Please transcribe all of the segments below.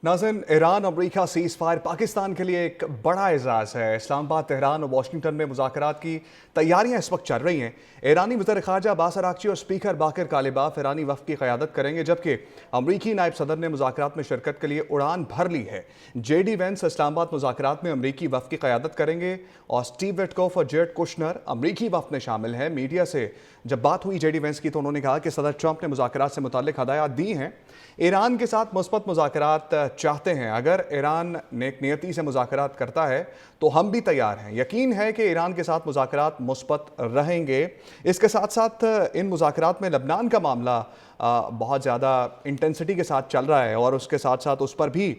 नाज़रीन, ईरान अमरीका seize fire Pakistan के लिए एक बड़ा एजाज़ है। इस्लामाबाद, तेहरान और वाशिंगटन में मुज़ाकरात की तैयारियां इस वक्त चल रही हैं। ईरानी वज़ीर ख़ारजा अब्बास अराग़ची और स्पीकर बाक़िर कालिबाफ ईरानी वफ़द की क़यादत करेंगे, जबकि अमरीकी नायब सदर ने मुज़ाकरात में शिरकत के लिए उड़ान भर ली है। JD वेंस इस्लामाबाद मुज़ाकरात में अमरीकी वफ़द की क़यादत करेंगे और स्टीव विटकॉफ और जेरेड कुशनर अमरीकी वफ़द में शामिल हैं। मीडिया से जब बात हुई JD वेंस की तो उन्होंने कहा कि सदर ट्रंप ने मुज़ाकरात से मुताल्लिक़ हदायत दी हैं। ईरान के साथ मुस्बत मुज़ाकरात चाहते हैं। अगर ईरान नेक नियति से मुज़ाकरात करता है तो हम भी तैयार हैं। यकीन है कि ईरान के साथ मुज़ाकरात मुस्बत रहेंगे। इसके साथ साथ इन मुज़ाकरात में लबनान का मामला बहुत ज़्यादा इंटेंसिटी के साथ चल रहा है और उसके साथ साथ उस पर भी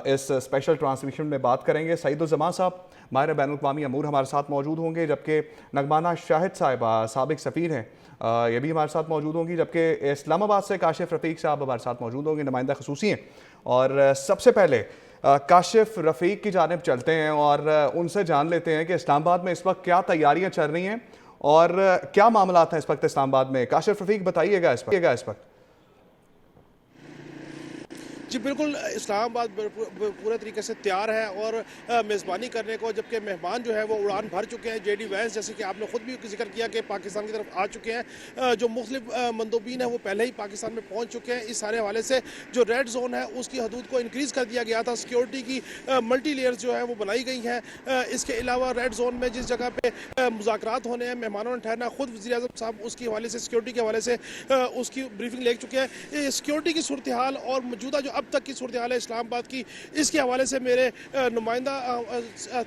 इस स्पेशल ट्रांसमिशन में बात करेंगे। सईदुज़्ज़मान साहब माहिर बैनुल-अक़वामी अमूर हमारे साथ मौजूद होंगे, जबकि नगमाना शाहिद साहिबा साबिक सफ़ीर हैं, ये भी हमारे साथ मौजूद होंगी, जबकि इस्लामाबाद से काशिफ रफ़ीक साहब हमारे साथ मौजूद होंगे, नुमाइंदा ख़ुसूसी हैं। और सबसे पहले काशिफ रफ़ीक की जानिब चलते हैं और उनसे जान लेते हैं कि इस्लामाबाद में इस वक्त क्या तैयारियां चल रही हैं और क्या मामला हैं इस वक्त इस्लामाबाद में। काशिफ रफ़ीक बताइएगा इस वक्त। जी बिल्कुल, इस्लामाबाद पूरे तरीके से तैयार है और मेज़बानी करने को, जबकि मेहमान जो है वो उड़ान भर चुके हैं। JD वेंस, जैसे कि आपने ख़ुद भी जिक्र किया कि पाकिस्तान की तरफ आ चुके हैं। जो मुख्तलिफ मंदूबीन हैं वो पहले ही पाकिस्तान में पहुँच चुके हैं। इस सारे हवाले से जो रेड जोन है उसकी हदूद को इंक्रीज़ कर दिया गया था। सिक्योरिटी की मल्टी लेयर्स जो है वो बनाई गई हैं। इसके अलावा रेड जोन में जिस जगह पर मुज़ाकरात होने हैं, मेहमानों ने ठहरना, ख़ुद वज़ीर-ए-आज़म साहब उसके हवाले से, सिक्योरिटी के हवाले से उसकी ब्रीफिंग ले चुके हैं। सिक्योरिटी की सूरत हाल और मौजूदा जो अब तक की सूरत हाल है इस्लामाबाद की, इसके हवाले से मेरे नुमाइंदा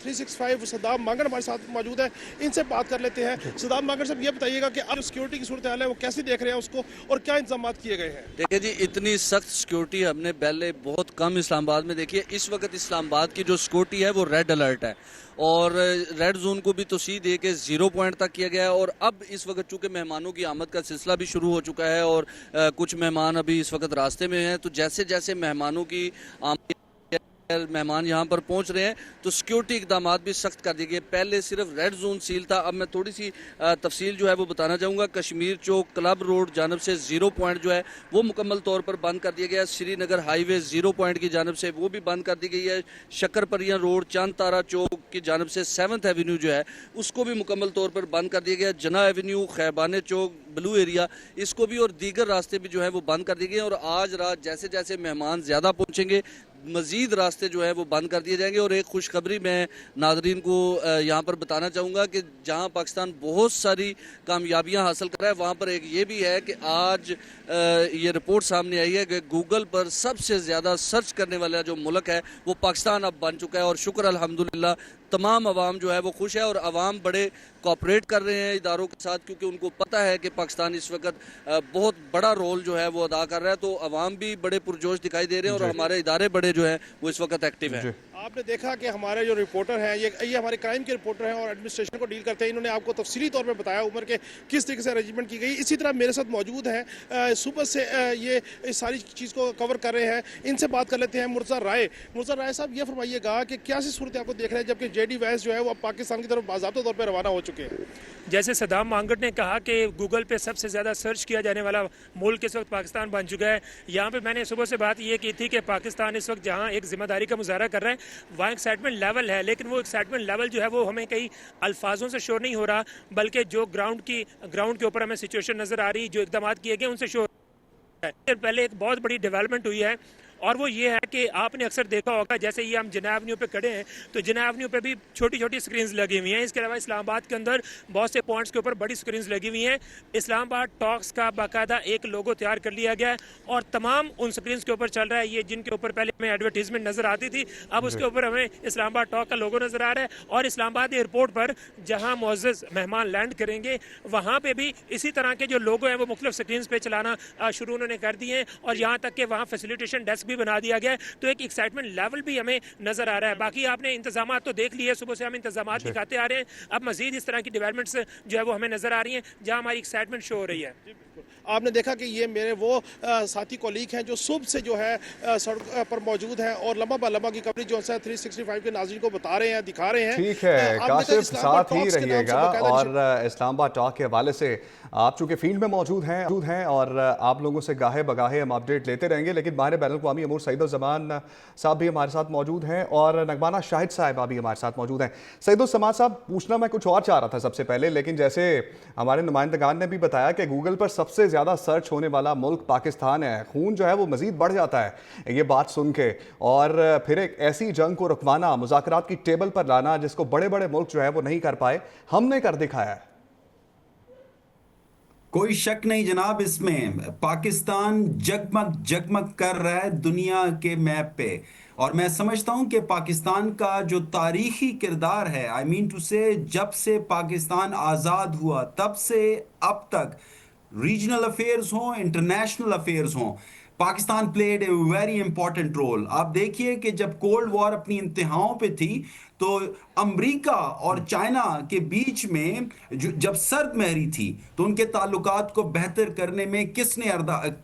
365 सद्दाम मांगड़ हमारे साथ मौजूद है। इनसे बात कर लेते हैं। सद्दाम मांगड़ साहब, ये बताइएगा कि अब सिक्योरिटी की सूरत हाल है वो कैसे देख रहे हैं उसको और क्या इंतजाम किए गए हैं? देखिए जी, इतनी सख्त सिक्योरिटी हमने पहले बहुत कम इस्लामाबाद में देखी है। इस वक्त इस्लामाबाद की जो सिक्योरिटी है वो रेड अलर्ट है और रेड जोन को भी तोसीह दे के 0 पॉइंट तक किया गया है। और अब इस वक्त चूंकि मेहमानों की आमद का सिलसिला भी शुरू हो चुका है और कुछ मेहमान अभी इस वक्त रास्ते में हैं, तो जैसे जैसे मेहमानों की आमद मेहमान यहाँ पर पहुँच रहे हैं तो सिक्योरिटी इकदाम भी सख्त कर दिए गए। पहले सिर्फ रेड जोन सील था, अब मैं थोड़ी सी तफसील जो है वो बताना चाहूँगा। कश्मीर चौक क्लब रोड जानब से 0 पॉइंट जो है वो मुकम्मल तौर पर बंद कर दिया गया है। श्रीनगर हाईवे 0 पॉइंट की जानब से वो भी बंद कर दी गई है। शक्करपरियाँ रोड, चांद तारा चौक की जानब से 7th एवेन्यू जो है उसको भी मुकम्मल तौर पर बंद कर दिया गया है। जना एवेन्यू, खैबान चौक, ब्लू एरिया, इसको भी और दीगर रास्ते भी जो है वो बंद कर दिए गए हैं। और आज रात जैसे जैसे मेहमान ज़्यादा पहुँचेंगे मजीद रास्ते जो है वो बंद कर दिए जाएंगे। और एक खुशखबरी मैं नाजरीन को यहाँ पर बताना चाहूँगा कि जहाँ पाकिस्तान बहुत सारी कामयाबियाँ हासिल कर रहा है, वहाँ पर एक ये भी है कि आज ये रिपोर्ट सामने आई है कि गूगल पर सबसे ज़्यादा सर्च करने वाला जो मुल्क है वो पाकिस्तान अब बन चुका है। और शुक्र अल्हम्दुलिल्लाह, तमाम आवाम जो है वो खुश है और आवाम बड़े कोऑपरेट कर रहे हैं इदारों के साथ, क्योंकि उनको पता है कि पाकिस्तान इस वक्त बहुत बड़ा रोल जो है वो अदा कर रहा है। तो आवाम भी बड़े पुरजोश दिखाई दे रहे हैं और हमारे इदारे बड़े जो है वो इस वक्त एक्टिव है। आपने देखा कि हमारे जो रिपोर्टर हैं ये हमारे क्राइम के रिपोर्टर हैं और एडमिनिस्ट्रेशन को डील करते हैं। इन्होंने आपको तफसीली तौर पर बताया उम्र के किस तरीके से अरेंजमेंट की गई। इसी तरह मेरे साथ मौजूद हैं, सुबह से ये इस सारी चीज़ को कवर कर रहे हैं। इनसे बात कर लेते हैं। मुर्जा राय साहब, ये फरमाइएगा कि क्या सी सूरत आपको देख रहे हैं जबकि JD वेंस जो है वो अब पाकिस्तान की तरफ बाज़ाब्ता तौर पर रवाना हो चुके हैं? जैसे सद्दाम मांगड़ ने कहा कि गूगल पे सबसे ज़्यादा सर्च किया जाने वाला मुल्क इस वक्त पाकिस्तान बन चुका है। यहाँ पे मैंने सुबह से बात ये की थी कि पाकिस्तान इस वक्त जहाँ एक जिम्मेदारी का मुजाहरा कर रहा है वहाँ एक्साइटमेंट लेवल है, लेकिन वो एक्साइटमेंट लेवल जो है वो हमें कई अल्फाजों से शो नहीं हो रहा, बल्कि जो ग्राउंड के ऊपर हमें सिचुएशन नज़र आ रही, जो इकदाम किए गए उनसे शो है। पहले एक बहुत बड़ी डेवलपमेंट हुई है और वो ये है कि आपने अक्सर देखा होगा, जैसे ये हम जना एवेन्यू पे खड़े हैं तो जना एवेन्यू पे भी छोटी छोटी स्क्रीन्स लगी हुई हैं। इसके अलावा इस्लामाबाद के अंदर बहुत से पॉइंट्स के ऊपर बड़ी स्क्रीन्स लगी हुई हैं। इस्लामाबाद टॉक्स का बाकायदा एक लोगो तैयार कर लिया गया है और तमाम उन स्क्रीन्स के ऊपर चल रहा है। ये जिनके ऊपर पहले हमें एडवर्टीजमेंट नजर आती थी, अब उसके ऊपर हमें इस्लामाबाद टॉक का लोगो नजर आ रहा है। और इस्लामाबाद एयरपोर्ट पर जहाँ मुअज़्ज़ज़ मेहमान लैंड करेंगे वहाँ पे भी इसी तरह के जो लोगो हैं वो मुख्तलिफ स्क्रीन्स पे चलाना शुरू उन्होंने कर दिए हैं और यहाँ तक कि वहाँ फैसिलिटेशन डेस्क भी बना दिया गया है। तो एक एक्साइटमेंट लेवल भी हमें नजर आ रहा है। बाकी आपने इंतजाम तो देख लिए, सुबह से हम इंतजाम दिखाते आ रहे हैं। अब मजीद इस तरह की डेवलपमेंट्स जो है वो हमें नजर आ रही हैं जहां हमारी एक्साइटमेंट शो हो रही है। आपने देखा कि ये मेरे वो साथी कॉलीग हैं जो सुबह से जो है सड़क पर मौजूद हैं और लम्बा लम्बा की कवरेज जो है 365 के नाज़रीन को बता रहे हैं, दिखा रहे हैं। ठीक है आपने देखा काशिफ, इस्लामाबाद साथ ही टॉक्स के नाम से रहिएगा बाकायदा और इस्लामाबाद टॉक के हवाले से आप चूंकि फील्ड में मौजूद हैं और आप लोगों से गाहे बगाहे हम अपडेट लेते रहेंगे, लेकिन माहिर बैनुल अक़वामी अमूर सईदुज़्ज़मान साहब भी हमारे साथ मौजूद हैं और नगमाना शाहिद साहिबा भी हमारे साथ मौजूद हैं। सईदुज़्ज़मान साहब, पूछना मैं कुछ और चाह रहा था सबसे पहले, लेकिन जैसे हमारे नुमाइंदगान ने भी बताया कि गूगल पर सबसे ज़्यादा सर्च होने वाला मुल्क पाकिस्तान है, खून जो है वो मज़ीद बढ़ जाता है ये बात सुन के, और फिर एक ऐसी जंग को रुकवाना, मुज़ाकरात की टेबल पर लाना जिसको बड़े बड़े मुल्क जो है वो नहीं कर पाए, हमने कर दिखाया है। कोई शक नहीं जनाब, इसमें पाकिस्तान जगमग जगमग कर रहा है दुनिया के मैप पे। और मैं समझता हूं कि पाकिस्तान का जो तारीखी किरदार है, आई मीन टू से, जब से पाकिस्तान आज़ाद हुआ तब से अब तक, रीजनल अफेयर्स हों, इंटरनेशनल अफेयर्स हों, Pakistan played a very important role. आप देखिए कि जब कोल्ड वॉर अपनी इंतहाओं पे थी तो अमेरिका और चाइना के बीच में जब सर्द महरी थी तो उनके ताल्लुकात को बेहतर करने में किसने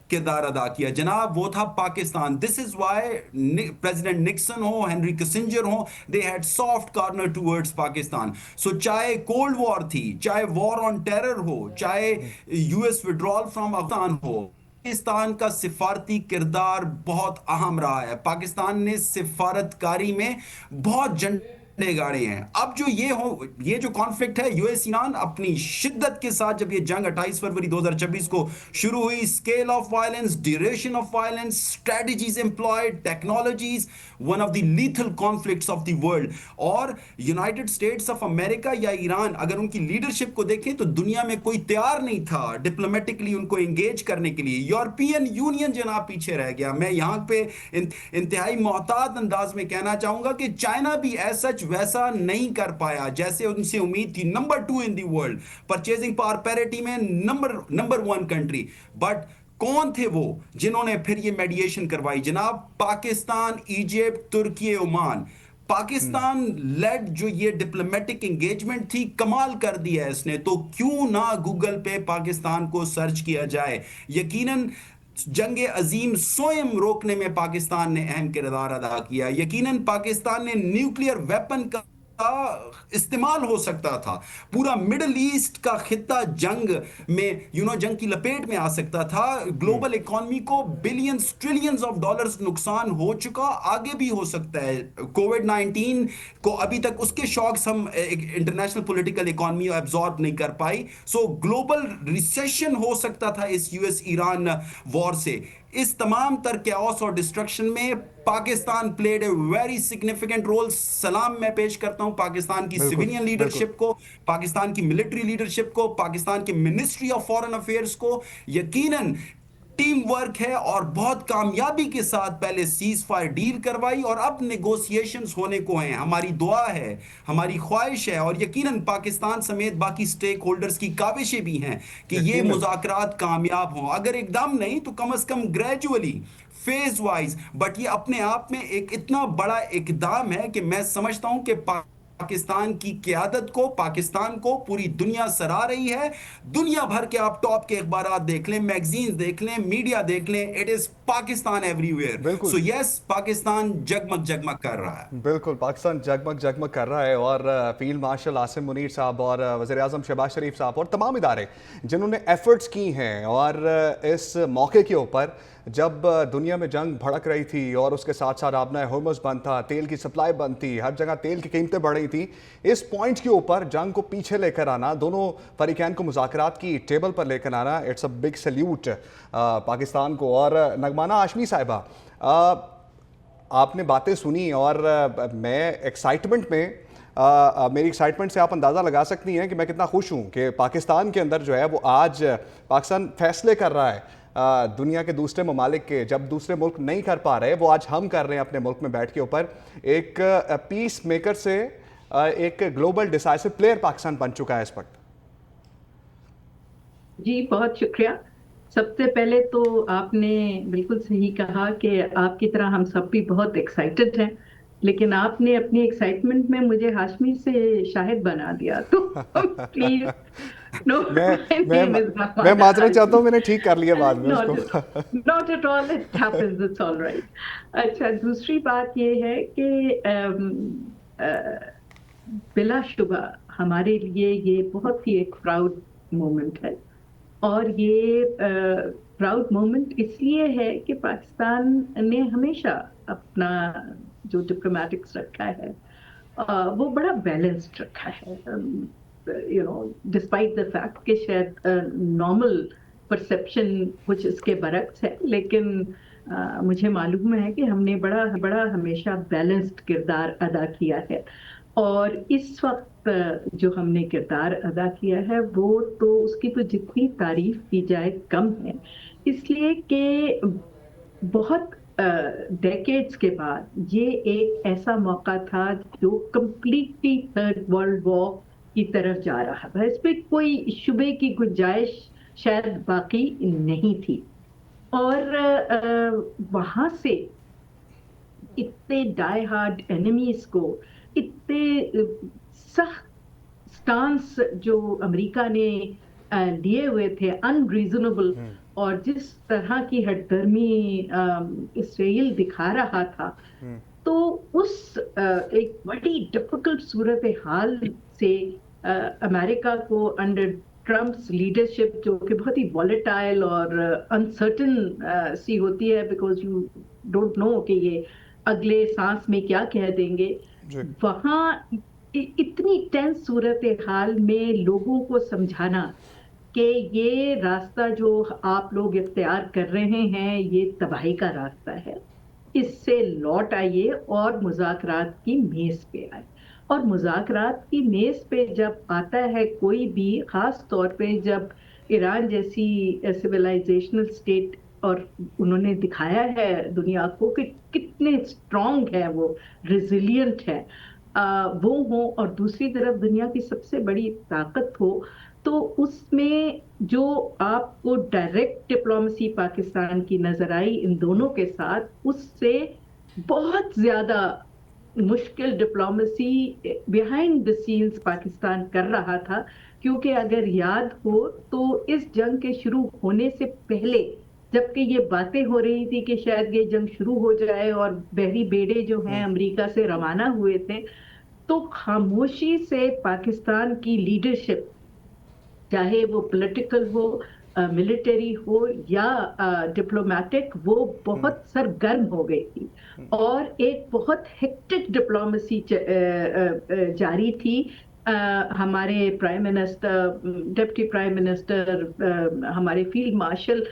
किरदार अदा किया जनाब? वो था Pakistan. This is why president Nixon हो, हेनरी किसिंजर हो, they had soft corner towards Pakistan. So चाहे कोल्ड वॉर थी, चाहे वॉर ऑन टेरर हो, चाहे यूएस विड्रॉल फ्रॉम अफगान हो, पाकिस्तान का सिफारती किरदार बहुत अहम रहा है। पाकिस्तान ने सिफारतकारी में बहुत झंडे गाड़े हैं। अब जो ये जो कॉन्फ्लिक्ट है यूएस ईरान, अपनी शिद्दत के साथ जब ये जंग 28 फरवरी 2026 को शुरू हुई, scale of violence, duration of violence, strategies employed, technologies, one of the lethal conflicts of the world. और यूनाइटेड स्टेट्स ऑफ अमेरिका या ईरान, अगर उनकी लीडरशिप को देखें तो दुनिया में कोई तैयार नहीं था डिप्लोमेटिकली उनको एंगेज करने के लिए। यूरोपियन यूनियन जनाब पीछे रह गया। मैं यहां पे इंतहाई मोहतात अंदाज में कहना चाहूंगा कि चाइना भी ऐसा वैसा नहीं कर पाया जैसे उनसे उम्मीद थी। Number 2 in the world, purchasing power parity में नंबर 1 कंट्री। बट कौन थे वो जिन्होंने फिर ये मेडिएशन करवाई जनाब? पाकिस्तान, इजिप्ट, तुर्की, ओमान। पाकिस्तान लेड जो ये डिप्लोमेटिक एंगेजमेंट थी, कमाल कर दिया है इसने। तो क्यों ना गूगल पे पाकिस्तान को सर्च किया जाए? यकीनन जंगे अजीम स्वयं रोकने में पाकिस्तान ने अहम किरदार अदा किया। यकीनन पाकिस्तान ने न्यूक्लियर वेपन का इस्तेमाल हो सकता था। पूरा मिडिल ईस्ट का खित्ता जंग में जंग की लपेट में आ सकता था। ग्लोबल इकोनॉमी को बिलियंस ट्रिलियंस ऑफ डॉलर्स नुकसान हो चुका, आगे भी हो सकता है। कोविड-19 को अभी तक उसके शॉक्स हम इंटरनेशनल पॉलिटिकल इकोनॉमी एब्जॉर्ब नहीं कर पाई। सो ग्लोबल रिसेशन हो सकता था इस यूएस ईरान वॉर से। इस तमाम तर कैओस और डिस्ट्रक्शन में Pakistan played a very significant role. सलाम मैं पेश करता हूं पाकिस्तान की सिविलियन लीडरशिप को, पाकिस्तान की मिलिट्री लीडरशिप को, पाकिस्तान की मिनिस्ट्री ऑफ फॉरेन अफेयर्स को। यकीनन टीम वर्क है और बहुत कामयाबी के साथ पहले सीज फायर डील करवाई और अब नेगोशिएशंस होने को हैं। हमारी दुआ है, हमारी ख्वाहिश है और यकीनन पाकिस्तान समेत बाकी स्टेक होल्डर्स की काविशें भी हैं कि ये मुज़ाकरात कामयाब हों। अगर एकदम नहीं तो कम से कम ग्रेजुअली, फेज वाइज। बट ये अपने आप में एक इतना बड़ा इकदाम है कि मैं समझता हूं कि पाकिस्तान की क़यादत को, पाकिस्तान को पूरी दुनिया सराह रही है। दुनिया भर के आप टॉप के अखबार देख लें, मैगजीन्स देख लें, मीडिया देख लें, it is Pakistan everywhere. So yes, Pakistan जगमग जगमग कर रहा है। बिल्कुल, पाकिस्तान जगमग जगमग कर रहा है और फील्ड मार्शल आसिम मुनीर साहब और वज़ीर आज़म शहबाज शरीफ साहब और तमाम इदारे जिन्होंने एफर्ट्स की हैं, और इस मौके के ऊपर जब दुनिया में जंग भड़क रही थी और उसके साथ साथ आपने हुर्मुज़ बंद था, तेल की सप्लाई बंद थी, हर जगह तेल की कीमतें बढ़ रही थी, इस पॉइंट के ऊपर जंग को पीछे लेकर आना, दोनों फरीकैन को मुज़ाकरात की टेबल पर लेकर आना, it's a big salute Pakistan को। और नगमाना हाशमी साहिबा, आपने बातें सुनी और मैं एक्साइटमेंट में मेरी एक्साइटमेंट से आप अंदाज़ा लगा सकती हैं कि मैं कितना खुश हूँ कि पाकिस्तान के अंदर जो है वो आज पाकिस्तान फैसले कर रहा है दुनिया के दूसरे ममालिक के। जब दूसरे मुल्क नहीं कर पा रहे वो आज हम कर रहे हैं अपने मुल्क में बैठ के ऊपर। एक पीस मेकर से एक ग्लोबल डिसाइसिव प्लेयर पाकिस्तान बन चुका है इस वक्त। जी बहुत शुक्रिया। सबसे पहले तो आपने बिल्कुल सही कहा कि आपकी तरह हम सब भी बहुत एक्साइटेड हैं लेकिन आपने अपनी एक्साइटमेंट में मुझे हाशमी से शाहिद बना दिया, तो प्लीज, नो, मैं माय मैं नेम इज मैं गफार माजरत चाहता हूँ, हाशमी। मैंने ठीक कर लिया बाद में नॉट उसको। Not at all, it happens, it's all right. अच्छा, दूसरी बात ये है कि बिलाशुबा हमारे लिए ये बहुत ही एक प्राउड मोमेंट है। और ये प्राउड मोमेंट इसलिए है कि पाकिस्तान ने हमेशा अपना जो डिप्लोमेटिक्स रखा है वो बड़ा बैलेंस्ड रखा है। डिस्पाइट द फैक्ट कि शायद नॉर्मल परसेप्शन कुछ इसके बरक्स है, लेकिन मुझे मालूम है कि हमने बड़ा बड़ा हमेशा बैलेंस्ड किरदार अदा किया है। और इस वक्त जो हमने किरदार अदा किया है वो तो उसकी तो जितनी तारीफ की जाए कम है, इसलिए कि बहुत डेकेड्स के बाद ये एक ऐसा मौका था जो कंप्लीटली थर्ड वर्ल्ड वॉर की तरफ जा रहा था। इस पे कोई शुबे की गुंजाइश शायद बाकी नहीं थी। और वहां से इतने डाई हार्ड एनिमीज को, इतने सख्त स्टांस जो अमेरिका ने लिए हुए थे, अनरीजनेबल, और जिस तरह की हठधर्मी इसराइल दिखा रहा था, तो उस एक बड़ी डिफिकल्ट सूरत हाल से अमेरिका को अंडर ट्रम्प्स लीडरशिप, जो कि बहुत ही वॉलेटाइल और अनसर्टन सी होती है, बिकॉज यू डोंट नो कि ये अगले सांस में क्या कह देंगे, वहां इतनी टेंस सूरत हाल में लोगों को समझाना कि ये रास्ता जो आप लोग इख्तियार कर रहे हैं ये तबाही का रास्ता है, इससे लौट आइए और मुज़ाकरात की मेज पे आए। और मुज़ाकरात की मेज पे जब आता है कोई भी, खास तौर पे जब ईरान जैसी सिविलाइजेशनल स्टेट, और उन्होंने दिखाया है दुनिया को कि कितने स्ट्रांग है वो, रिजिलियंट है, वो हो, और दूसरी तरफ दुनिया की सबसे बड़ी ताकत हो, तो उसमें जो आपको डायरेक्ट डिप्लोमेसी पाकिस्तान की नजर आई इन दोनों के साथ, उससे बहुत ज्यादा मुश्किल diplomacy behind the scenes Pakistan कर रहा था। क्योंकि अगर याद हो तो इस जंग के शुरू होने से पहले, जबकि ये बातें हो रही थी कि शायद ये जंग शुरू हो जाए और बहरी बेड़े जो हैं अमेरिका से रवाना हुए थे, तो खामोशी से पाकिस्तान की लीडरशिप, चाहे वो पॉलिटिकल हो, मिलिट्री हो या डिप्लोमेटिक, वो बहुत सरगर्म हो गई थी और एक बहुत हेक्टिक डिप्लोमेसी जारी थी। हमारे prime minister, deputy prime minister, हमारे फील्ड मार्शल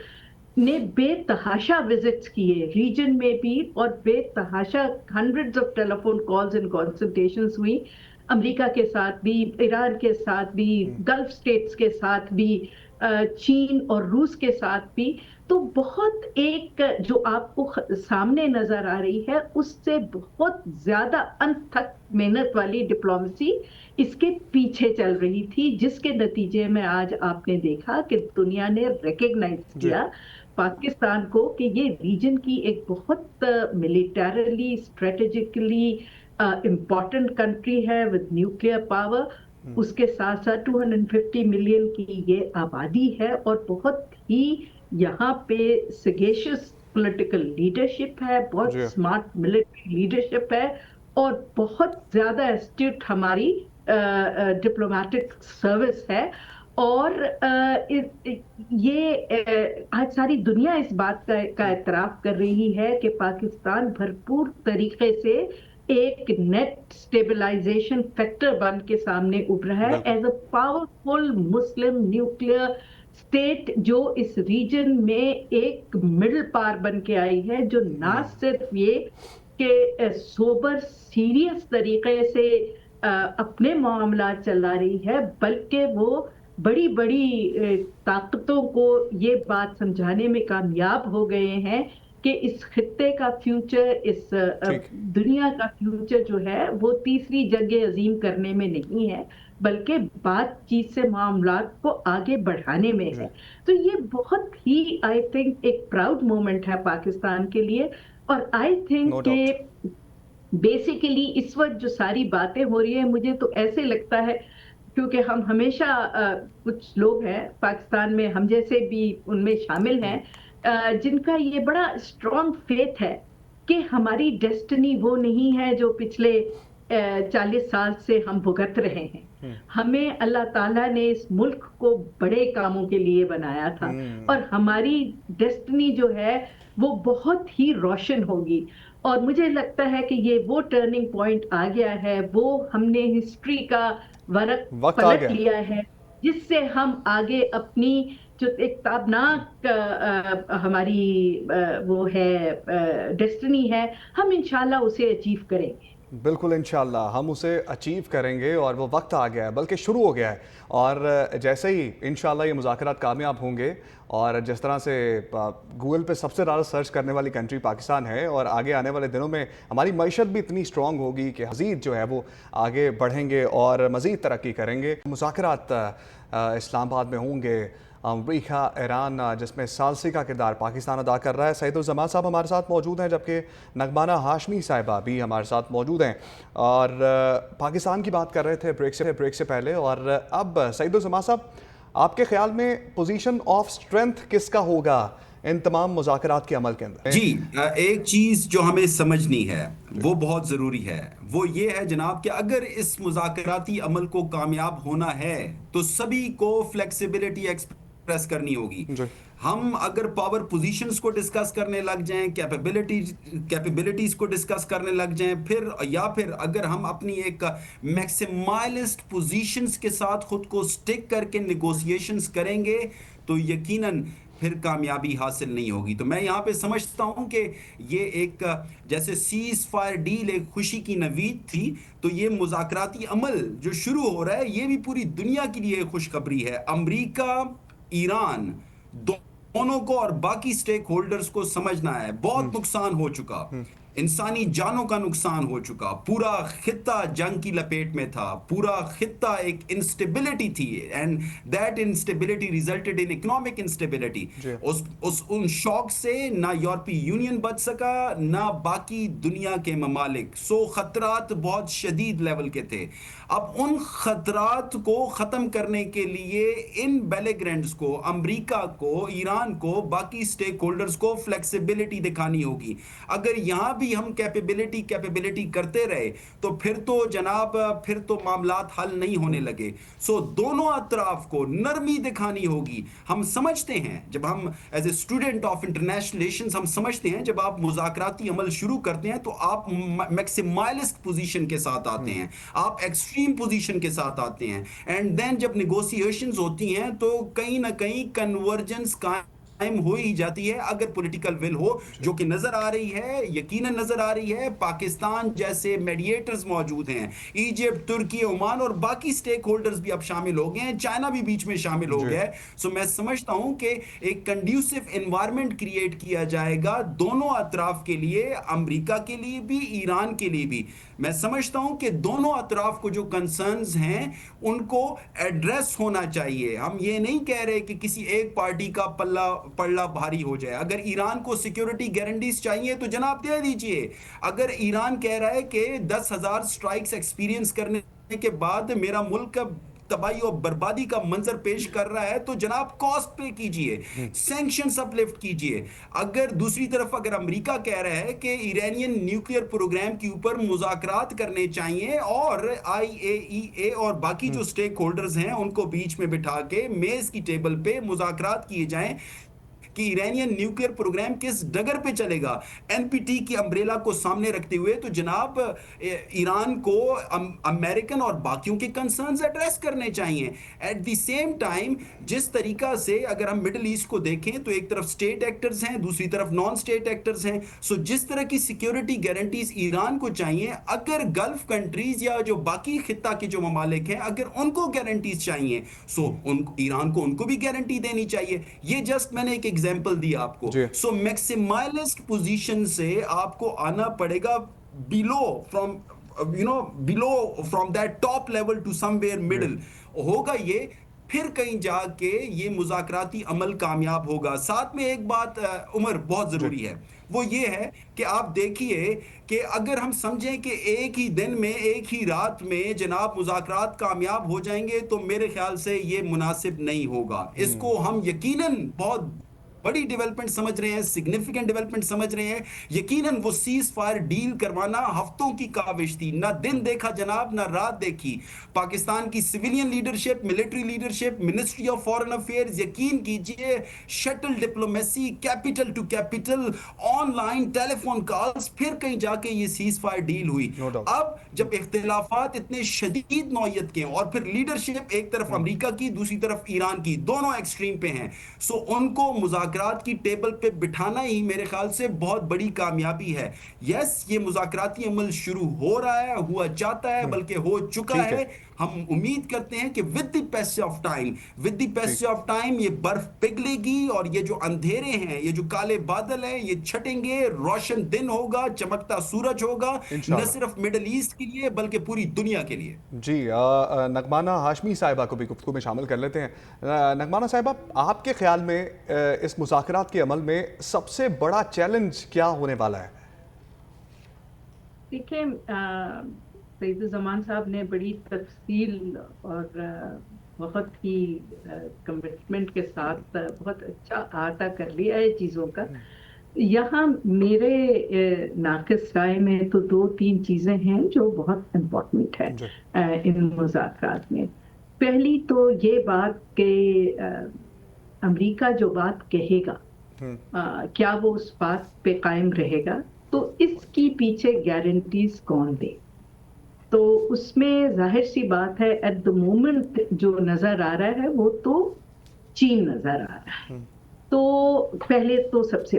ने बेतहाशा विजिट्स किए रीजन में भी, और बेतहाशा hundreds of telephone calls and consultations हुई, अमेरिका के साथ भी, ईरान के साथ भी, गल्फ स्टेट्स के साथ भी, चीन और रूस के साथ भी। तो बहुत एक जो आपको सामने नजर आ रही है, उससे बहुत ज्यादा अनथक मेहनत वाली डिप्लोमेसी इसके पीछे चल रही थी, जिसके नतीजे में आज आपने देखा कि दुनिया ने रिकग्नाइज किया पाकिस्तान को कि ये रीजन की एक बहुत मिलिटरली, स्ट्रेटेजिकली इम्पॉर्टेंट कंट्री है विद न्यूक्लियर पावर। उसके साथ साथ 250 मिलियन की ये आबादी है, और बहुत ही यहाँ पे सगेशियस पॉलिटिकल लीडरशिप है, बहुत स्मार्ट मिलिट्री लीडरशिप है, और बहुत ज्यादा एस्ट्यूट हमारी डिप्लोमेटिक सर्विस है। और ये आज सारी दुनिया इस बात का एतराफ कर रही है कि पाकिस्तान भरपूर तरीके से एक नेट स्टेबलाइजेशन फैक्टर बन के सामने उभरा है as a powerful Muslim nuclear state, जो इस रीजन में एक मिडिल पावर बन के आई है, जो ना सिर्फ ये कि सोबर सीरियस तरीके से अपने मामला चला रही है, बल्कि वो बड़ी बड़ी ताकतों को ये बात समझाने में कामयाब हो गए हैं कि इस खित्ते का फ्यूचर, इस दुनिया का फ्यूचर जो है वो तीसरी जंग अजीम करने में नहीं है, बल्कि बातचीत से मामलात को आगे बढ़ाने में है। तो ये बहुत ही, आई थिंक, एक प्राउड मोमेंट है पाकिस्तान के लिए। और आई थिंक कि बेसिकली इस वक्त जो सारी बातें हो रही है, मुझे तो ऐसे लगता है, क्योंकि हम हमेशा कुछ लोग हैं पाकिस्तान में, हम जैसे भी उनमें शामिल हैं, जिनका ये बड़ा स्ट्रॉन्ग फेथ है कि हमारी डेस्टिनी वो नहीं है जो पिछले 40 साल से हम भुगत रहे हैं। हमें अल्लाह ताला ने इस मुल्क को बड़े कामों के लिए बनाया था, और हमारी डेस्टिनी जो है वो बहुत ही रोशन होगी। और मुझे लगता है कि ये वो टर्निंग पॉइंट आ गया है, वो हमने हिस्ट्री का वक्त आ पलट गया। लिया है, जिससे हम आगे अपनी जो एक ताबनाक हमारी वो है डेस्टिनी है, हम इंशाल्लाह उसे अचीव करेंगे। बिल्कुल इंशाल्लाह हम उसे अचीव करेंगे, और वो वक्त आ गया है, बल्कि शुरू हो गया है। और जैसे ही इंशाल्लाह ये मुज़ाकरात कामयाब होंगे, और जिस तरह से गूगल पे सबसे ज़्यादा सर्च करने वाली कंट्री पाकिस्तान है, और आगे आने वाले दिनों में हमारी मईशत भी इतनी स्ट्रॉन्ग होगी कि मज़ीद जो है वो आगे बढ़ेंगे और मज़ीद तरक्की करेंगे। मुज़ाकरात इस्लामाबाद में होंगे, अमरीका ईरान जिसमें सालसी का किरदार पाकिस्तान अदा कर रहा है। सईदुज़्ज़मान साहब हमारे साथ मौजूद हैं, जबकि नगमाना हाशमी साहिबा भी हमारे साथ मौजूद हैं। और पाकिस्तान की बात कर रहे थे ब्रेक से पहले, और अब सईदुज़्ज़मान साहब, आपके ख्याल में पोजीशन ऑफ स्ट्रेंथ किसका होगा इन तमाम मुज़ाकरात के अमल के अंदर? जी, एक चीज जो हमें समझनी है वो बहुत जरूरी है, वो ये है जनाब कि अगर इस मुज़ाकराती अमल को कामयाब होना है तो सभी को फ्लेक्सिबिलिटी एक्सप्रेस करनी होगी। जी। हम अगर पावर पोजीशंस को डिस्कस करने लग जाएं, कैपेबिलिटीज को डिस्कस करने लग जाएं, फिर अगर हम अपनी एक मैक्सिमालिस्ट पोजीशंस के साथ खुद को स्टिक करके नेगोशिएशंस करेंगे तो यकीनन फिर कामयाबी हासिल नहीं होगी। तो मैं यहाँ पे समझता हूँ कि ये एक जैसे सीज फायर डील एक खुशी की नवीद थी, तो ये मुज़ाकराती अमल जो शुरू हो रहा है ये भी पूरी दुनिया के लिए खुशखबरी है। अमेरिका, ईरान दोनों को और बाकी स्टेक होल्डर्स को समझना है, बहुत नुकसान हो चुका, इंसानी जानों का नुकसान हो चुका, पूरा खित्ता जंग की लपेट में था, पूरा खित्ता एक इंस्टेबिलिटी थी, and that instability resulted in economic instability. उन शॉक से ना यूरोपीय यूनियन बच सका ना बाकी दुनिया के ममालिक। सो खतरात बहुत शदीद लेवल के थे। अब उन खतरात को खत्म करने के लिए इन बेलिग्रेंट्स को, अमेरिका को, ईरान को, बाकी स्टेक होल्डर्स को फ्लेक्सिबिलिटी दिखानी होगी। अगर यहां भी हम कैपेबिलिटी करते रहे तो फिर तो जनाब फिर तो मामलात हल नहीं होने लगे। सो दोनों अतराफ को नरमी दिखानी होगी। हम समझते हैं, जब हम as a student of international relations हम समझते हैं, जब आप मुज़ाकराती अमल शुरू करते हैं तो आप मैक्सिमालिस्ट पोजीशन के साथ आते हैं, आप एक्सट्रीम पोजीशन के साथ आते हैं, एंड देन जब नेगोशिएशंस होती हैं तो कहीं ना कहीं कन्वर्जेंस का टाइम हो ही जाती है, अगर पॉलिटिकल विल हो, जो कि नजर आ रही है, यकीनन नजर आ रही है। पाकिस्तान जैसे मीडिएटर्स मौजूद हैं, इजिप्ट, तुर्की, ओमान और बाकी स्टेक होल्डर्स भी अब शामिल हो गए हैं, चाइना भी बीच में शामिल हो गया है। सो मैं समझता हूं कि एक कंड्यूसिव एनवायरनमेंट क्रिएट किया जाएगा दोनों अतराफ के लिए, अमेरिका के लिए भी, ईरान के लिए भी। मैं समझता हूं कि दोनों अतराफ को जो कंसर्न्स हैं उनको एड्रेस होना चाहिए। हम ये नहीं कह रहे कि किसी एक पार्टी का पल्ला भारी हो जाए। अगर ईरान को सिक्योरिटी गारंटीज चाहिए तो जनाब दे दीजिए। अगर ईरान कह रहा है कि 10,000 स्ट्राइक्स एक्सपीरियंस करने के बाद मेरा मुल्क तबाही और बर्बादी का मंजर पेश कर रहा है तो जनाब कॉस्ट पे कीजिए, सैंक्शंस अपलिफ्ट कीजिए। अगर दूसरी तरफ अगर अमेरिका कह रहा है कि ईरानियन न्यूक्लियर प्रोग्राम के ऊपर मुज़ाकरात करने चाहिए और IAEA और बाकी जो स्टेक होल्डर्स हैं उनको बीच में बिठा के मेज की टेबल पे मुज़ाकरात किए जाएं कि ईरानियन न्यूक्लियर प्रोग्राम किस डगर पे चलेगा, NPT की अम्ब्रेला को सामने रखते हुए, तो जनाब ईरान को अमेरिकन और बाकियों के कंसर्न्स एड्रेस करने चाहिए। एट द सेम टाइम जिस तरीका से अगर हम मिडिल ईस्ट को देखें तो एक तरफ स्टेट एक्टर्स हैं, दूसरी तरफ नॉन स्टेट एक्टर्स हैं। सो जिस तरह की सिक्योरिटी गारंटीज ईरान को चाहिए, अगर गल्फ कंट्रीज या जो बाकी खित्ता के जो ममालिक हैं अगर उनको गारंटीज चाहिए, सो ईरान को उनको भी गारंटी देनी चाहिए। ये जस्ट मैंने एक एग्जांपल दिया आपको। सो मैक्सिमालिस्ट पोजीशन से आपको आना पड़ेगा below from that top level to somewhere middle. होगा ये फिर कहीं जाके ये मुज़ाकराती अमल कामयाब होगा। साथ में एक बात उमर बहुत ज़रूरी है, वो ये है कि आप देखिए कि अगर हम समझें कि एक ही दिन में, एक ही रात में जनाब मुज़ाकरात कामयाब हो जाएंगे, तो मेरे ख्याल से ये मुनासिब नहीं होगा। इसको हम यकीनन बहुत बड़ी डेवलपमेंट समझ रहे हैं, सिग्निफिकेंट डेवलपमेंट समझ रहे हैं। यकीनन वो सीज फायर डील करवाना हफ्तों की काविश थी, ना दिन देखा जनाब, ना रात देखी। पाकिस्तान की civilian leadership, military leadership, ministry of foreign affairs, यकीन कीजिए shuttle diplomacy, capital to capital, online telephone calls, फिर कहीं जाके ये सीज फायर डील हुई। No doubt. अब जब इख्तिलाफात इतने शदीद नौयत के हैं और फिर लीडरशिप एक तरफ अमेरिका की, दूसरी तरफ ईरान की, दोनों एक्सट्रीम पे हैं, सो उनको मुज़ाकरात की टेबल पे बिठाना ही मेरे ख्याल से बहुत बड़ी कामयाबी है। यस, ये मुज़ाकराती अमल शुरू हो रहा है, हुआ चाहता है, बल्कि हो चुका ठीक है। है। हम उम्मीद करते हैं कि with the passage of time, with the passage of time ये बर्फ पिघलेगी और ये जो अंधेरे हैं, ये जो काले बादल हैं, ये छटेंगे, रोशन दिन होगा, चमकता सूरज होगा, न इंशाल्लाह। सिर्फ मिडल ईस्ट के लिए बल्कि पूरी दुनिया के लिए। जी नगमाना हाशमी साहिबा को भी गुफ्तगू में शामिल कर लेते हैं। नगमाना साहिबा, आपके ख्याल में इस मुज़ाकरात के अमल में सबसे बड़ा चैलेंज क्या होने वाला है? देखिए, सईदुज़्ज़मान साहब ने बड़ी तफसील और बहुत ही कमिटमेंट के साथ बहुत अच्छा अहाता कर लिया है चीज़ों का। यहाँ मेरे नाक़िस राय में तो 2-3 चीज़ें हैं जो बहुत इम्पोर्टेंट है इन मुज़ाकरात में। पहली तो ये बात कि अमेरिका जो बात कहेगा, क्या वो उस बात पे कायम रहेगा, तो इसकी पीछे गारंटीज कौन दे। तो उसमें जाहिर सी बात है एट द मोमेंट जो नजर आ रहा है वो तो चीन नजर आ रहा है। तो पहले तो सबसे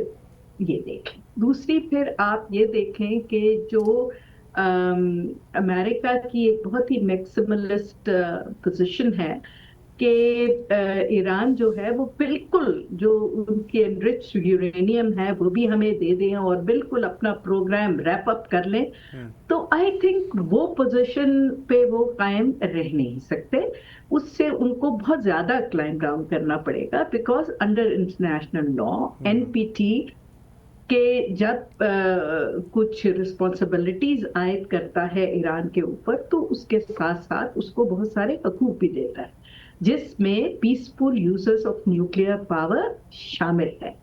ये देखें। दूसरी फिर आप ये देखें कि जो अमेरिका की एक बहुत ही मैक्सिमलिस्ट पोजीशन है कि ईरान जो है वो बिल्कुल जो उनके एनरिच्ड यूरेनियम है वो भी हमें दे दें और बिल्कुल अपना प्रोग्राम रैप अप कर लें, तो आई थिंक वो पोजीशन पे वो कायम रह नहीं सकते। उससे उनको बहुत ज्यादा क्लाइम डाउन करना पड़ेगा, because under international law NPT के जब कुछ रिस्पॉन्सिबिलिटीज आयद करता है ईरान के ऊपर, तो उसके साथ साथ उसको बहुत सारे हकूक भी देता है, जिसमें peaceful users of nuclear power शामिल है।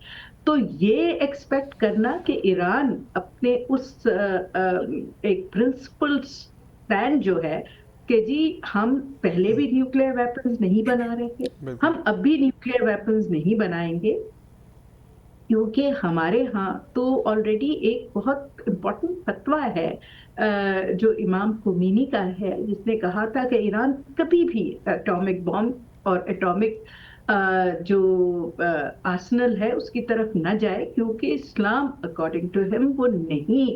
तो ये एक्सपेक्ट करना कि ईरान अपने उस एक प्रिंसिपल स्टैंड जो है कि जी हम पहले भी न्यूक्लियर वेपन्स नहीं बना रहे थे, हम अब भी न्यूक्लियर वेपन्स नहीं बनाएंगे, क्योंकि हमारे यहाँ तो ऑलरेडी एक बहुत इम्पोर्टेंट फतवा है जो इमाम खुमैनी का है, जिसने कहा था कि ईरान कभी भी एटॉमिक बॉम्ब और एटॉमिक जो आर्सेनल है उसकी तरफ न जाए, क्योंकि इस्लाम अकॉर्डिंग टू हिम वो नहीं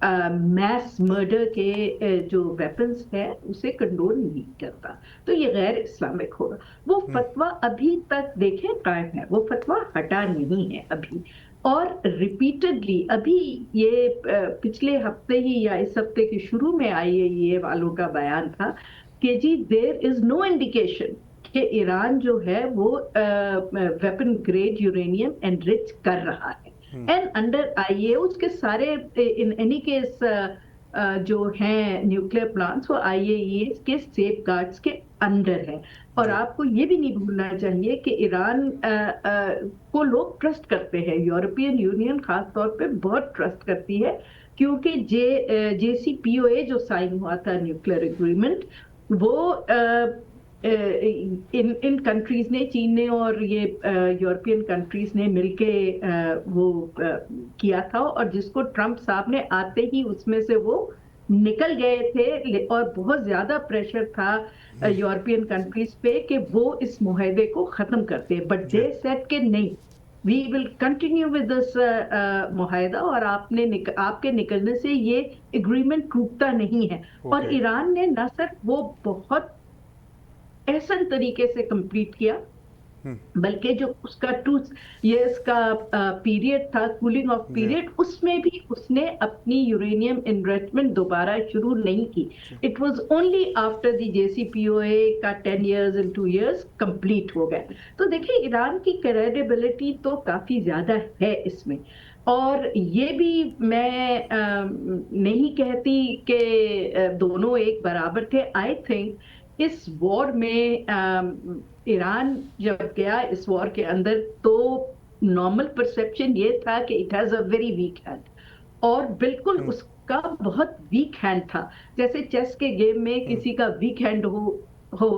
मैस मर्डर के जो वेपन्स है उसे कंडोन नहीं करता, तो ये गैर इस्लामिक होगा। वो फतवा अभी तक देखें कायम है, वो फतवा हटा नहीं है अभी। और रिपीटेडली अभी ये पिछले हफ्ते ही या इस हफ्ते के शुरू में आईएईए वालों का बयान था कि जी देयर इज नो इंडिकेशन कि ईरान जो है वो वेपन ग्रेड यूरेनियम एनरिच कर रहा है। एंड अंडर आईएईए उसके सारे इन एनी केस जो हैं न्यूक्लियर प्लांट्स वो आईएईए के सेफ गार्ड्स के अंडर है। और आपको ये भी नहीं भूलना चाहिए कि ईरान को लोग ट्रस्ट करते हैं, यूरोपियन यूनियन खास तौर पे बहुत ट्रस्ट करती है, क्योंकि JCPOA जो साइन हुआ था न्यूक्लियर एग्रीमेंट, वो इन कंट्रीज ने, चीन ने और ये यूरोपियन कंट्रीज ने मिलके वो किया था, और जिसको ट्रंप साहब ने आते ही उसमें से वो निकल गए थे, और बहुत ज्यादा प्रेशर था यूरोपियन कंट्रीज पे कि वो इस मुआहदे को खत्म करते, बट दे सेड कि नहीं, we will continue with this मुआहदा, और आपके निकलने से ये एग्रीमेंट टूटता नहीं है। और ईरान ने न सिर्फ वो बहुत एहसन तरीके से कंप्लीट किया, बल्कि जो उसका 2 years का पीरियड था, कूलिंग ऑफ पीरियड, उसमें भी उसने अपनी यूरेनियम इन्वेस्टमेंट दोबारा शुरू नहीं की। It was only after the JCPOA का 10 years and 2 years कंप्लीट हो गया। तो देखिए ईरान की क्रेडिबिलिटी तो काफी ज्यादा है इसमें, और ये भी मैं नहीं कहती कि दोनों एक बराबर थे। आई थिंक इस वॉर में ईरान जब गया इस वॉर के अंदर, तो नॉर्मल परसेप्शन ये था कि it has a very weak hand, और बिल्कुल उसका बहुत वीक हैंड था। जैसे चेस के गेम में किसी का वीक हैंड हो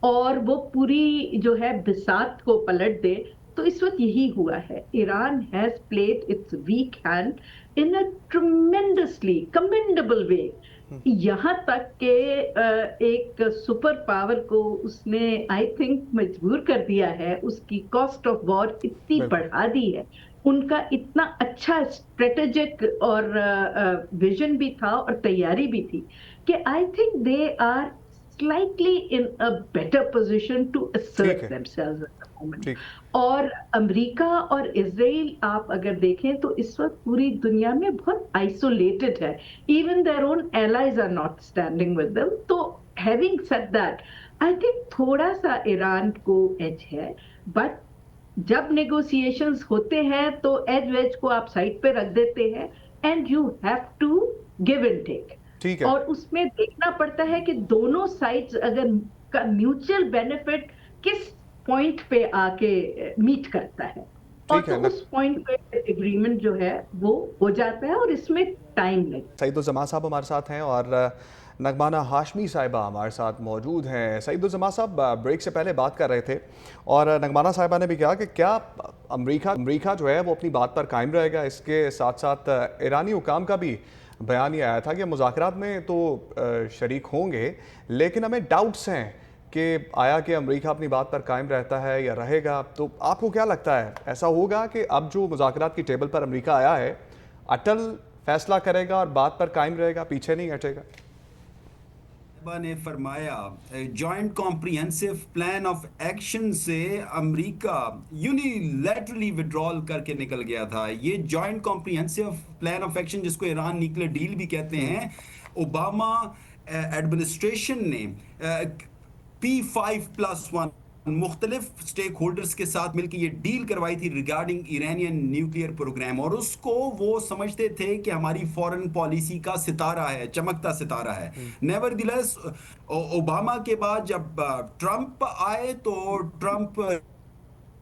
और वो पूरी जो है बिसात को पलट दे, तो इस वक्त यही हुआ है। Iran has played its weak hand in a tremendously commendable way, यहाँ तक के एक सुपर पावर को उसने आई थिंक मजबूर कर दिया है, उसकी कॉस्ट ऑफ वॉर इतनी बढ़ा दी है, उनका इतना अच्छा स्ट्रेटेजिक और विजन भी था और तैयारी भी थी कि I think they are slightly in a better position to assert themselves at the moment. और अमेरिका और इजराइल आप अगर देखें तो इस वक्त पूरी दुनिया में बहुत आइसोलेटेड है, even their own allies are not standing with them. तो having said that, I think थोड़ा सा ईरान को एज है, बट जब नेगोशिएशंस होते हैं तो एज वेज को आप साइड पे रख देते हैं, and you have to give and take. ठीक है। और उसमें देखना पड़ता है कि दोनों साइड्स अगर का म्यूचुअल बेनिफिट किस पॉइंट पे आके मीट करता है, और तो उस पॉइंट पे एग्रीमेंट जो है वो हो जाता है, और इसमें टाइम लगता है। सईदुज़्ज़मा साहब हमारे साथ हैं और नगमाना हाशमी साहिबा हमारे साथ मौजूद हैं। सईदुज़्ज़मा साहब ब्रेक से पहले बात कर रहे थे और नगमाना साहिबा ने भी कहा कि क्या अमेरिका जो है वो अपनी बात पर कायम रहेगा। इसके साथ साथ ईरानी हुकाम का भी बयान ये आया था कि मुज़ाकरात में तो शरीक होंगे, लेकिन हमें डाउट्स हैं कि आया कि अमेरिका अपनी बात पर कायम रहता है या रहेगा। तो आपको क्या लगता है, ऐसा होगा कि अब जो मुज़ाकरात की टेबल पर अमेरिका आया है अटल फैसला करेगा और बात पर कायम रहेगा, पीछे नहीं हटेगा? ने फरमाया joint comprehensive plan of action से अमेरिका यूनिलैटरली विड्रॉल करके निकल गया था। ये joint comprehensive plan of action, जिसको ईरान न्यूक्लियर डील भी कहते हैं, ओबामा एडमिनिस्ट्रेशन ने P5+1 मुख्तलिफ स्टेक होल्डर्स के साथ मिलकर ये डील करवाई थी रिगार्डिंग ईरानियन न्यूक्लियर प्रोग्राम, और उसको वो समझते थे कि हमारी फॉरेन पॉलिसी का सितारा है, चमकता सितारा है। नेवरदिलेस ओबामा के बाद जब ट्रंप आए तो ट्रंप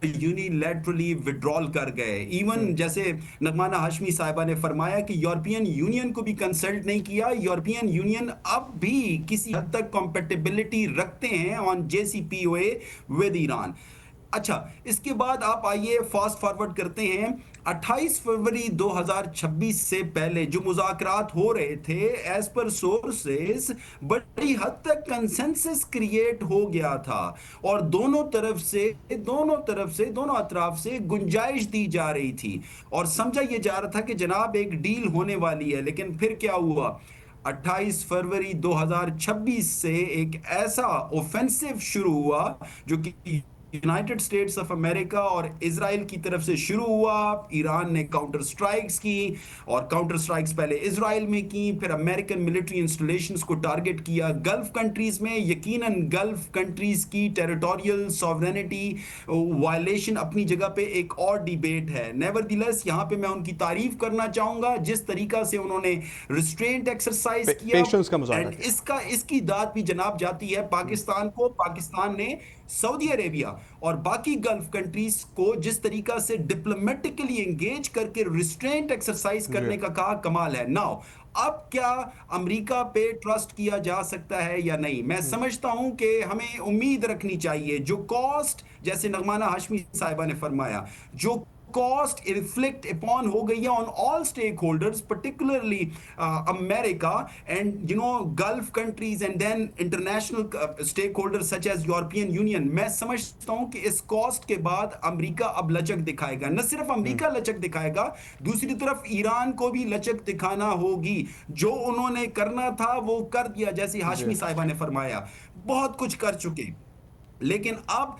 यूनिलैटरली विड्रॉल कर गए। इवन जैसे नगमाना हाशमी साहिबा ने फरमाया कि यूरोपियन यूनियन को भी कंसल्ट नहीं किया। यूरोपियन यूनियन अब भी किसी हद तक कंपैटिबिलिटी रखते हैं ऑन JCPOA विद ईरान। अच्छा, इसके बाद आप आइए फास्ट फॉरवर्ड करते हैं 28 फरवरी 2026 से पहले जो मुज़ाकरात हो रहे थे, एज पर सोर्सेस बड़ी हद तक कंसेंसस क्रिएट हो गया था और दोनों अतराफ से गुंजाइश दी जा रही थी और समझा यह जा रहा था कि जनाब एक डील होने वाली है। लेकिन फिर क्या हुआ? 28 फरवरी 2026 से एक ऐसा ऑफेंसिव शुरू हुआ जो कि यूनाइटेड स्टेट्स ऑफ अमेरिका और इजराइल की तरफ से शुरू हुआ। ईरान ने काउंटर स्ट्राइक्स की और काउंटर स्ट्राइक्स पहले इजराइल में की, फिर अमेरिकन मिलिट्री इंस्टॉलेशंस को टारगेट किया गल्फ कंट्रीज में। यकीनन गल्फ कंट्रीज की टेरिटोरियल सॉवरेनिटी वायलेशन अपनी जगह पे एक और डिबेट है। नेवरदिलेस यहाँ पे मैं उनकी तारीफ करना चाहूंगा जिस तरीका से उन्होंने रिस्ट्रेंट एक्सरसाइज किया, एंड इसकी दाद भी जनाब जाती है पाकिस्तान को। पाकिस्तान ने सऊदी अरेबिया और बाकी गल्फ कंट्रीज को जिस तरीका से डिप्लोमेटिकली एंगेज करके रिस्ट्रेंट एक्सरसाइज करने का कहा, कमाल है। नाउ अब क्या अमेरिका पे ट्रस्ट किया जा सकता है या नहीं? मैं समझता हूं कि हमें उम्मीद रखनी चाहिए। जो कॉस्ट, जैसे नगमाना हाशमी साहिबा ने फरमाया, जो कॉस्ट रिफ्लेक्ट अपॉन हो गई है on all stakeholders, particularly America and Gulf countries and then international stakeholders such as European Union। मैं समझता हूं कि इस कॉस्ट के बाद अमेरिका अब लचक दिखाएगा। न सिर्फ अमेरिका लचक दिखाएगा, दूसरी तरफ ईरान को भी लचक दिखाना होगी। जो उन्होंने करना था वो कर दिया, जैसे हाशमी साहिबा ने फरमाया, बहुत कुछ कर चुके, लेकिन अब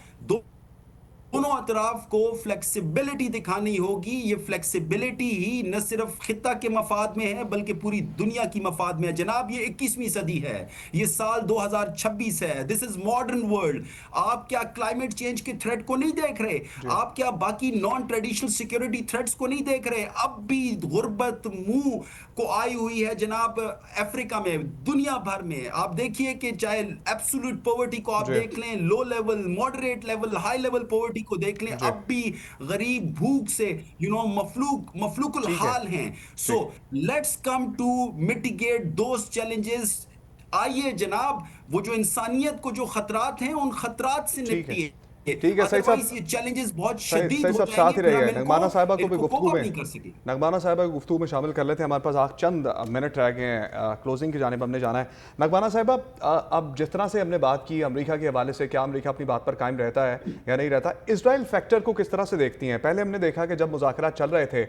दोनों अतराफ को फ्लेक्सिबिलिटी दिखानी होगी। ये फ्लेक्सिबिलिटी ही न सिर्फ खिता के मफाद में है बल्कि पूरी दुनिया की मफाद में है। जनाब, ये 21वीं सदी है, ये साल 2026 है, दिस इज मॉडर्न वर्ल्ड। आप क्या क्लाइमेट चेंज के थ्रेट को नहीं देख रहे? आप क्या बाकी नॉन ट्रेडिशनल सिक्योरिटी थ्रेट्स को नहीं देख रहे? अब भी गुर्बत मुंह को आई हुई है जनाब अफ्रीका में, दुनिया भर में। आप देखिए कि चाहे एब्सोल्यूट पॉवर्टी को आप देख लें, low level, moderate level, high level poverty को देख लें, अब भी गरीब भूख से मफलूकुल हाल हैं। So let's come to mitigate those challenges. आइए जनाब, वो जो इंसानियत को जो खतरात हैं उन खतरात से निपटिए। ठीक है, सही साहब, ये चैलेंजेस बहुत सही शदीद हो सब साथ ही जाएंगे, रहिए। फिर हम नगमाना साहिबा को भी इनको गुफ्तगू कोप में नहीं कर सके। नगमाना साहिबा को गुफ्तगू में शामिल कर लेते हैं। हमारे पास चंद मिनट रह गए हैं, क्लोजिंग की जानिब हमने जाना है। नगमाना साहिबा, अब जिस तरह से हमने बात की अमेरिका के हवाले से, क्या अमेरिका अपनी बात पर कायम रहता है या नहीं रहता? इजराइल फैक्टर को किस तरह से देखती हैं? पहले हमने देखा कि जब मुज़ाकरात चल रहे थे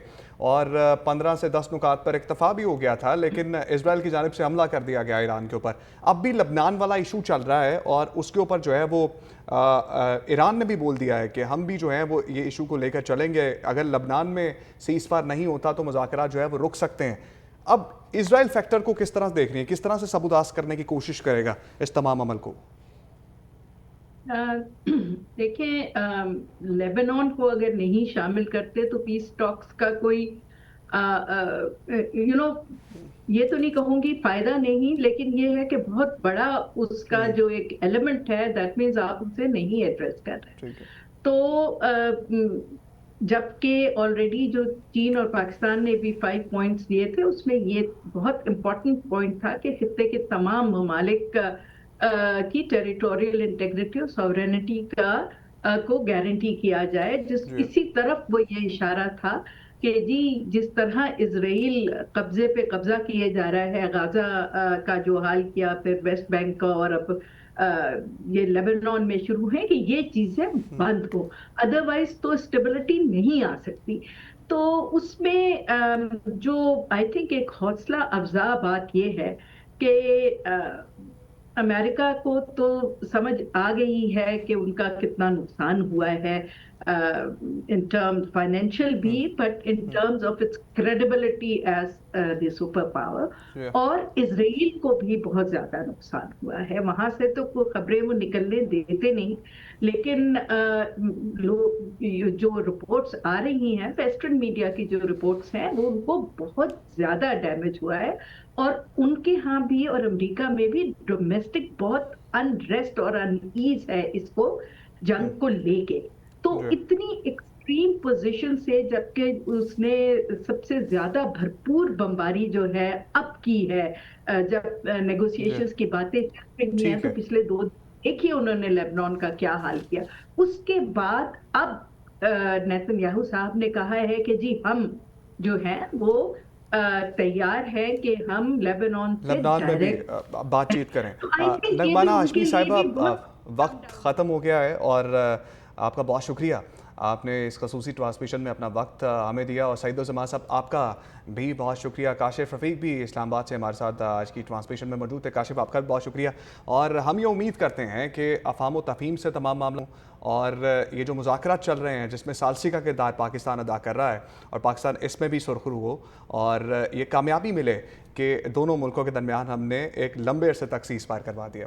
और 15 से 10 नुकात पर इक्तफा भी हो गया था, लेकिन इजराइल की जानिब से हमला कर दिया गया ईरान के ऊपर। अब भी लबनान वाला इशू चल रहा है और उसके ऊपर जो है वो ईरान ने भी बोल दिया है कि हम भी जो है वो ये इशू को लेकर चलेंगे। अगर लबनान में सीज़ फायर नहीं होता तो मुज़ाकरात जो है वो रुक सकते हैं। अब इजराइल फैक्टर को किस तरह से देख रही है? किस तरह से सबूदास करने की कोशिश करेगा इस तमाम अमल को? देखें, लेबनान को अगर नहीं शामिल करते तो पीस टॉक्स का कोई ये तो नहीं कहूंगी फायदा नहीं, लेकिन ये है कि बहुत बड़ा उसका जो एक एलिमेंट है, दैट मीन्स आप उसे नहीं एड्रेस कर रहे। तो जबकि ऑलरेडी जो चीन और पाकिस्तान ने भी 5 पॉइंट्स दिए थे, उसमें ये बहुत इंपॉर्टेंट पॉइंट था कि खित्ते के तमाम ममालिक की टेरिटोरियल इंटेग्रिटी और सॉवरेनिटी को गारंटी किया जाए। इसी तरफ वो ये इशारा था कि जी जिस तरह इजराइल कब्जे पे कब्जा किए जा रहा है, गाजा का जो हाल किया, फिर वेस्ट बैंक का, और अब ये लेबनान में शुरू है, कि ये चीजें बंद हो, अदरवाइज तो स्टेबिलिटी नहीं आ सकती। तो उसमें जो आई थिंक एक हौसला अफजा बात ये है कि अमेरिका को तो समझ आ गई है कि उनका कितना नुकसान हुआ है इन टर्म्स फाइनेंशियल भी, but in terms of its credibility as the super power. और इजराइल को भी बहुत ज्यादा नुकसान हुआ है। वहां से तो कोई खबरें वो निकलने देते नहीं, लेकिन जो रिपोर्ट्स आ रही हैं, वेस्टर्न मीडिया की जो रिपोर्ट्स हैं, वो उनको बहुत ज्यादा डैमेज हुआ है। और उनके यहाँ भी और अमेरिका में भी डोमेस्टिक बहुत अनरेस्ट और अनईज है इसको जंग को लेके। तो इतनी एक्सट्रीम पोजीशन से, जबकि उसने सबसे ज्यादा भरपूर बमबारी जो है अब की है, जब नेगोशिएशंस की बातें चल रही हैं, तो पिछले 2 देखिए उन्होंने लेबनान का क्या हाल किया। उसके बाद अब नेतन्याहू साहब ने कहा है कि जी हम जो है वो तैयार है कि हम लेबनान में भी बातचीत करें। नगमाना हाशमी साहिबा, वक्त ख़त्म हो गया है और आपका बहुत शुक्रिया, आपने इस खसूसी ट्रांसमिशन में अपना वक्त हमें दिया। और सईद जमान साहब, आपका भी बहुत शुक्रिया। काशिफ रफ़ीक भी इस्लामाबाद से हमारे साथ आज की ट्रांसमिशन में मौजूद है। काशिफ, आपका भी बहुत शुक्रिया। और हम ये उम्मीद करते हैं कि अफ़ाम व तफ़हीम से तमाम मामलों और ये जो मुज़ाकरात चल रहे हैं जिसमें सालसी का किरदार पाकिस्तान अदा कर रहा है और पाकिस्तान इसमें भी सुरखरू हो और ये कामयाबी मिले कि दोनों मुल्कों के दरमियान हमने एक लंबे अरसे तक सीज़ फायर करवा दिया।